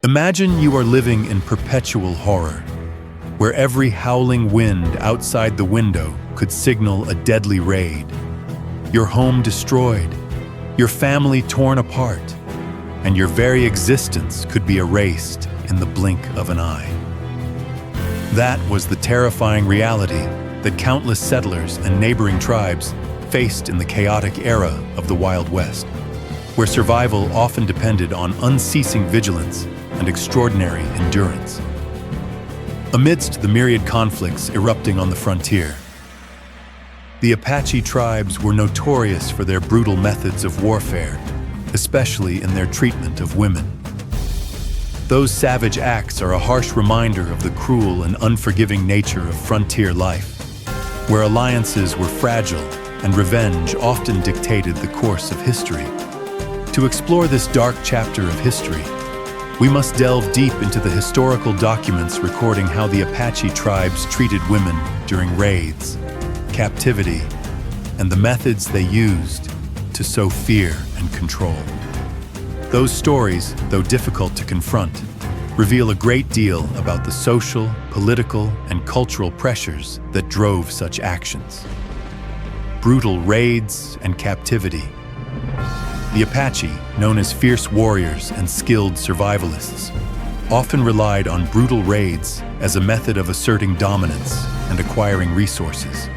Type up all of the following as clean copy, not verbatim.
Imagine you are living in perpetual horror, where every howling wind outside the window could signal a deadly raid. Your home destroyed, your family torn apart, and your very existence could be erased in the blink of an eye. That was the terrifying reality that countless settlers and neighboring tribes faced in the chaotic era of the Wild West, where survival often depended on unceasing vigilance and extraordinary endurance. Amidst the myriad conflicts erupting on the frontier, the Apache tribes were notorious for their brutal methods of warfare, especially in their treatment of women. Those savage acts are a harsh reminder of the cruel and unforgiving nature of frontier life, where alliances were fragile and revenge often dictated the course of history. To explore this dark chapter of history, we must delve deep into the historical documents recording how the Apache tribes treated women during raids, captivity, and the methods they used to sow fear and control. Those stories, though difficult to confront, reveal a great deal about the social, political, and cultural pressures that drove such actions. Brutal raids and captivity. The Apache, known as fierce warriors and skilled survivalists, often relied on brutal raids as a method of asserting dominance and acquiring resources.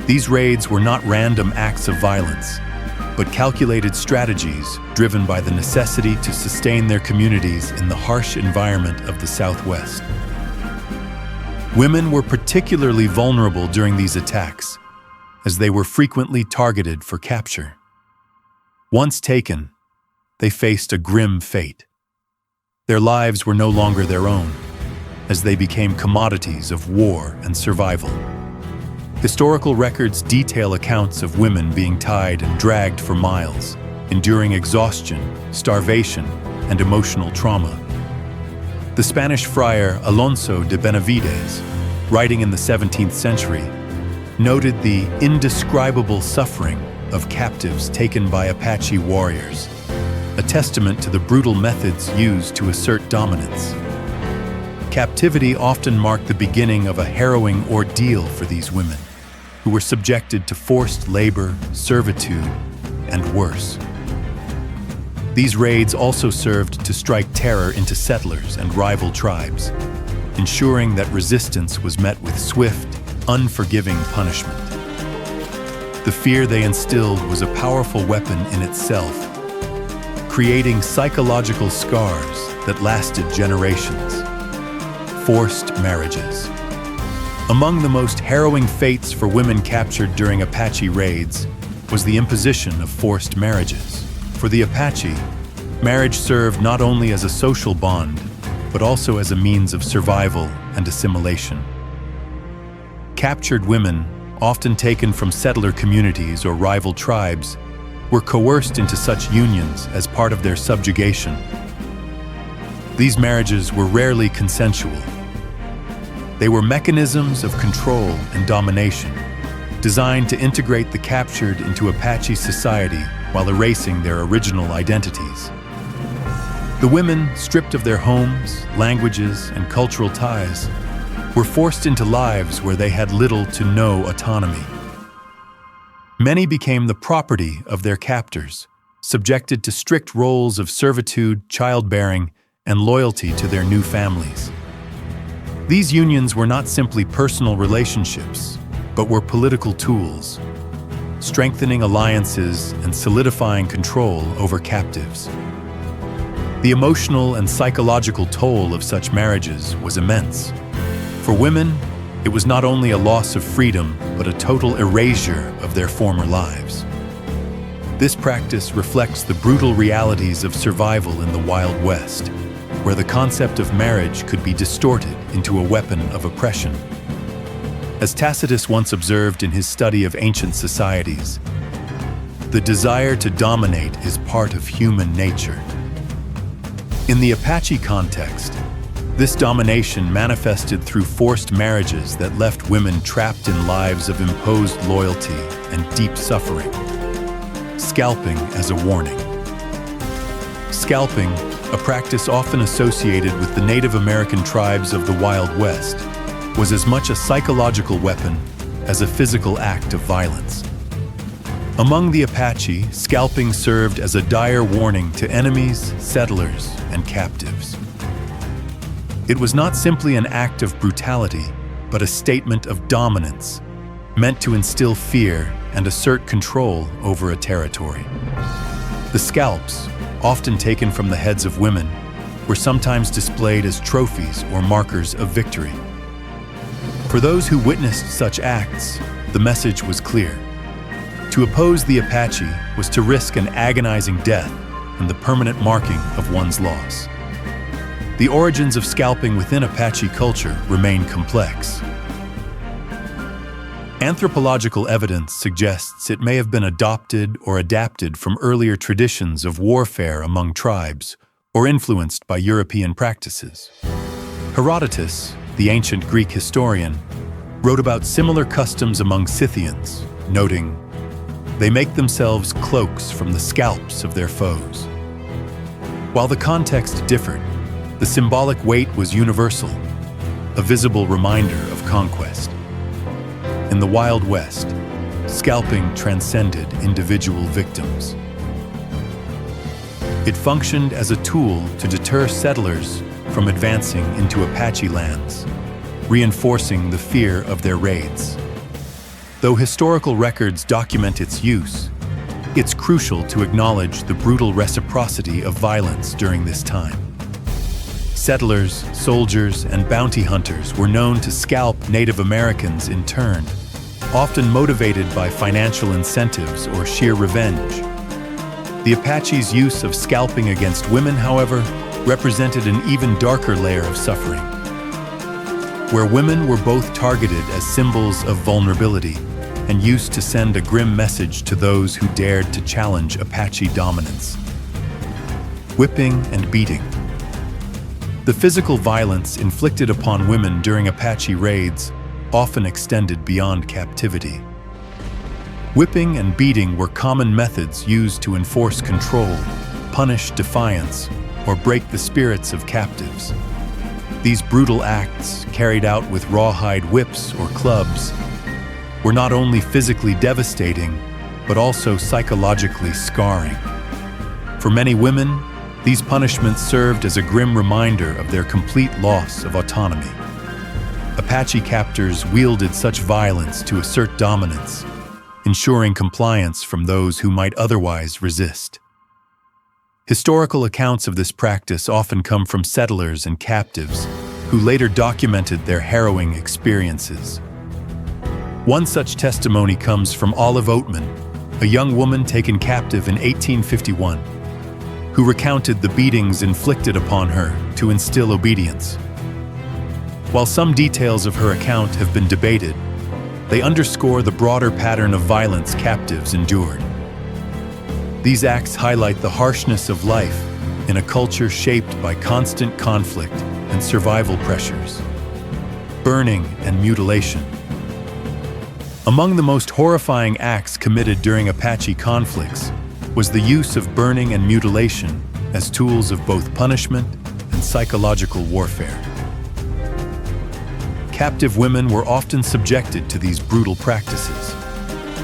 These raids were not random acts of violence, but calculated strategies driven by the necessity to sustain their communities in the harsh environment of the Southwest. Women were particularly vulnerable during these attacks, as they were frequently targeted for capture. Once taken, they faced a grim fate. Their lives were no longer their own, as they became commodities of war and survival. Historical records detail accounts of women being tied and dragged for miles, enduring exhaustion, starvation, and emotional trauma. The Spanish friar Alonso de Benavides, writing in the 17th century, noted the indescribable suffering of captives taken by Apache warriors, a testament to the brutal methods used to assert dominance. Captivity often marked the beginning of a harrowing ordeal for these women, who were subjected to forced labor, servitude, and worse. These raids also served to strike terror into settlers and rival tribes, ensuring that resistance was met with swift, unforgiving punishment. The fear they instilled was a powerful weapon in itself, creating psychological scars that lasted generations. Forced marriages. Among the most harrowing fates for women captured during Apache raids was the imposition of forced marriages. For the Apache, marriage served not only as a social bond, but also as a means of survival and assimilation. Captured women, often taken from settler communities or rival tribes, were coerced into such unions as part of their subjugation. These marriages were rarely consensual. They were mechanisms of control and domination, designed to integrate the captured into Apache society while erasing their original identities. The women, stripped of their homes, languages, and cultural ties, were forced into lives where they had little to no autonomy. Many became the property of their captors, subjected to strict roles of servitude, childbearing, and loyalty to their new families. These unions were not simply personal relationships, but were political tools, strengthening alliances and solidifying control over captives. The emotional and psychological toll of such marriages was immense. For women, it was not only a loss of freedom, but a total erasure of their former lives. This practice reflects the brutal realities of survival in the Wild West, where the concept of marriage could be distorted into a weapon of oppression. As Tacitus once observed in his study of ancient societies, the desire to dominate is part of human nature. In the Apache context, this domination manifested through forced marriages that left women trapped in lives of imposed loyalty and deep suffering. Scalping as a warning. Scalping, a practice often associated with the Native American tribes of the Wild West, was as much a psychological weapon as a physical act of violence. Among the Apache, scalping served as a dire warning to enemies, settlers, and captives. It was not simply an act of brutality, but a statement of dominance, meant to instill fear and assert control over a territory. The scalps, often taken from the heads of women, were sometimes displayed as trophies or markers of victory. For those who witnessed such acts, the message was clear. To oppose the Apache was to risk an agonizing death and the permanent marking of one's loss. The origins of scalping within Apache culture remain complex. Anthropological evidence suggests it may have been adopted or adapted from earlier traditions of warfare among tribes or influenced by European practices. Herodotus, the ancient Greek historian, wrote about similar customs among Scythians, noting, "They make themselves cloaks from the scalps of their foes." While the context differed, the symbolic weight was universal, a visible reminder of conquest. In the Wild West, scalping transcended individual victims. It functioned as a tool to deter settlers from advancing into Apache lands, reinforcing the fear of their raids. Though historical records document its use, it's crucial to acknowledge the brutal reciprocity of violence during this time. Settlers, soldiers, and bounty hunters were known to scalp Native Americans in turn, often motivated by financial incentives or sheer revenge. The Apache's use of scalping against women, however, represented an even darker layer of suffering, where women were both targeted as symbols of vulnerability and used to send a grim message to those who dared to challenge Apache dominance. Whipping and beating. The physical violence inflicted upon women during Apache raids often extended beyond captivity. Whipping and beating were common methods used to enforce control, punish defiance, or break the spirits of captives. These brutal acts, carried out with rawhide whips or clubs, were not only physically devastating, but also psychologically scarring. For many women, these punishments served as a grim reminder of their complete loss of autonomy. Apache captors wielded such violence to assert dominance, ensuring compliance from those who might otherwise resist. Historical accounts of this practice often come from settlers and captives who later documented their harrowing experiences. One such testimony comes from Olive Oatman, a young woman taken captive in 1851, who recounted the beatings inflicted upon her to instill obedience. While some details of her account have been debated, they underscore the broader pattern of violence captives endured. These acts highlight the harshness of life in a culture shaped by constant conflict and survival pressures. Burning and mutilation. Among the most horrifying acts committed during Apache conflicts was the use of burning and mutilation as tools of both punishment and psychological warfare. Captive women were often subjected to these brutal practices,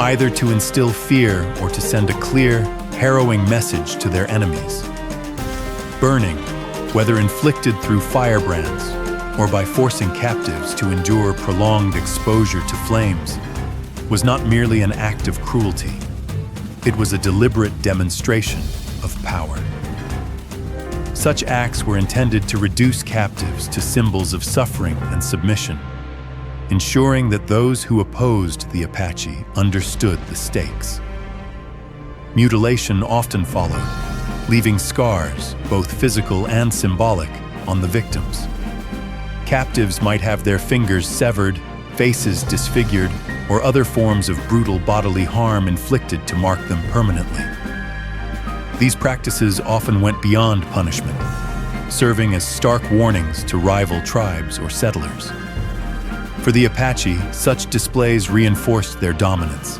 either to instill fear or to send a clear, harrowing message to their enemies. Burning, whether inflicted through firebrands or by forcing captives to endure prolonged exposure to flames, was not merely an act of cruelty. It was a deliberate demonstration of power. Such acts were intended to reduce captives to symbols of suffering and submission, ensuring that those who opposed the Apache understood the stakes. Mutilation often followed, leaving scars, both physical and symbolic, on the victims. Captives might have their fingers severed, faces disfigured, or other forms of brutal bodily harm inflicted to mark them permanently. These practices often went beyond punishment, serving as stark warnings to rival tribes or settlers. For the Apache, such displays reinforced their dominance,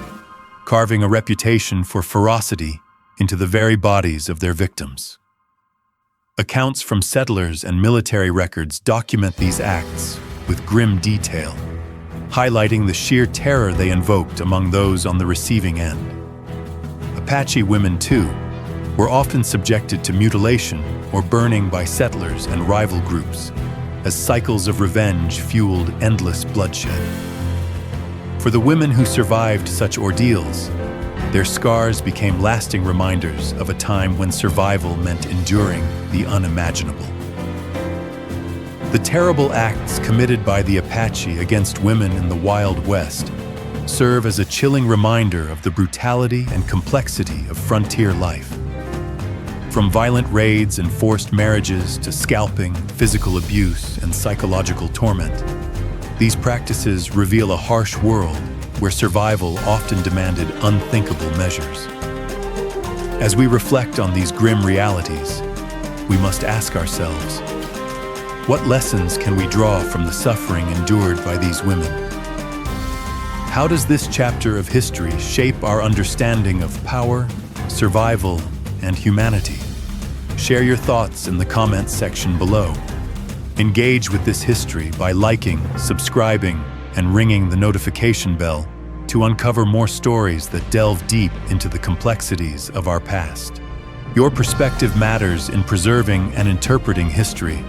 carving a reputation for ferocity into the very bodies of their victims. Accounts from settlers and military records document these acts with grim detail, highlighting the sheer terror they invoked among those on the receiving end. Apache women, too, were often subjected to mutilation or burning by settlers and rival groups, as cycles of revenge fueled endless bloodshed. For the women who survived such ordeals, their scars became lasting reminders of a time when survival meant enduring the unimaginable. The terrible acts committed by the Apache against women in the Wild West serve as a chilling reminder of the brutality and complexity of frontier life. From violent raids and forced marriages to scalping, physical abuse, and psychological torment, these practices reveal a harsh world where survival often demanded unthinkable measures. As we reflect on these grim realities, we must ask ourselves, what lessons can we draw from the suffering endured by these women? How does this chapter of history shape our understanding of power, survival, and humanity? Share your thoughts in the comments section below. Engage with this history by liking, subscribing, and ringing the notification bell to uncover more stories that delve deep into the complexities of our past. Your perspective matters in preserving and interpreting history.